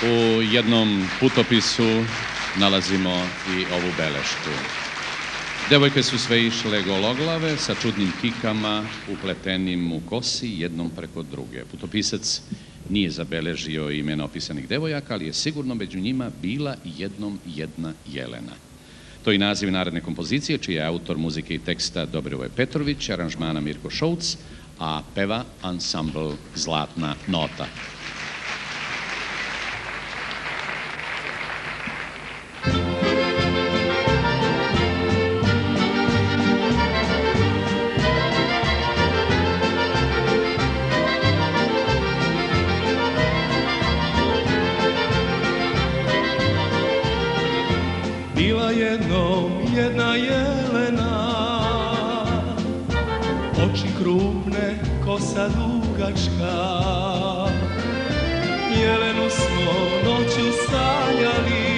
U jednom putopisu nalazimo i ovu belešku. Devojke su sve išle gologlave sa čudnim kikama upletenim u kosi jednom preko druge. Putopisac nije zabeležio imena opisanih devojaka, ali je sigurno među njima bila jednom jedna Jelena. To je naziv naredne kompozicije, čiji je autor muzike i teksta Dobrivoje Petrović, aranžmana Mirko Šouc, a peva ansambl Zlatna nota. Bila jednom jedna Jelena, oči krupne, kosa dugačka. Jelenu smo noću sanjali,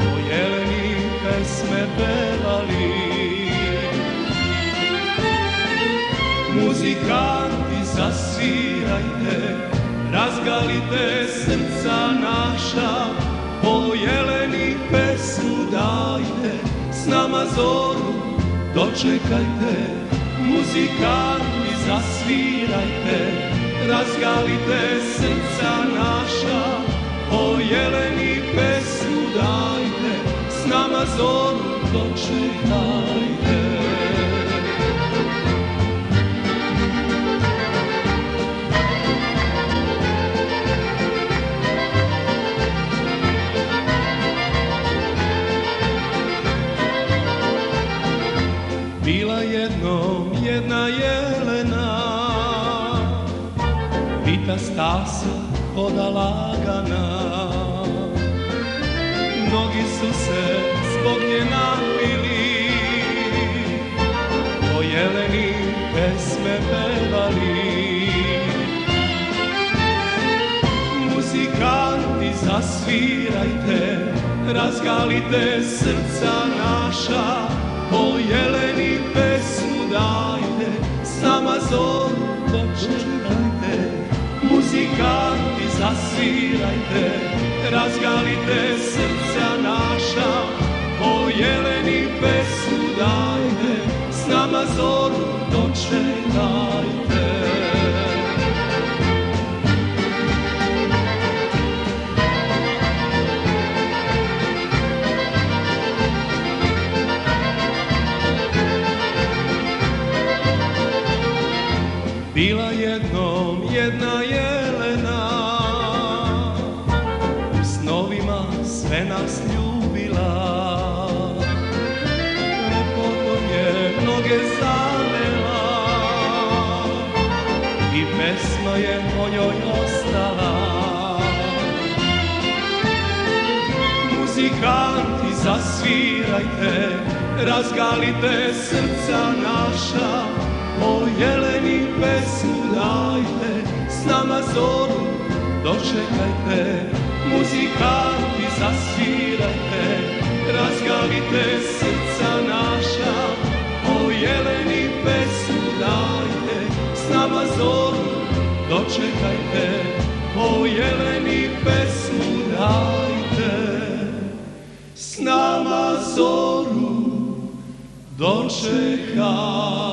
o Jeleni pesme pevali. Muzikanti zasvirajte, razgalite srca naša, o Jeleni pesmu dajte, s nama zoru dočekajte. Muzikanti zasvirajte, razgalite srca naša, o Jeleni pesmu dajte, s nama zoru dočekajte. Bila jednom jedna Jelena, vita stasa, hoda lagana. Mnogi su se zbog nje napili, o Jeleni pesme pevali. Muzikanti zasvirajte, razgalite srca naša, o Jeleni pesmu dajte, s nama zoru dočekajte. Muzikanti zasvirajte, razgalite srca naša, o Jeleni pesmu dajte, s nama zoru dočekajte. Bila jednom jedna Jelena, u snovima sve nas ljubila. Lepotom je mnoge zavela i pesma je o njoj ostala. Muzikanti zasvirajte, razgalite srca naša, o Jeleni pesmu dajte, s nama zoru dočekajte. Muzikanti zasvirajte, razgalite srca naša, o Jeleni pesmu dajte, s nama zoru dočekajte. O Jeleni pesmu dajte, s nama zoru dočekajte.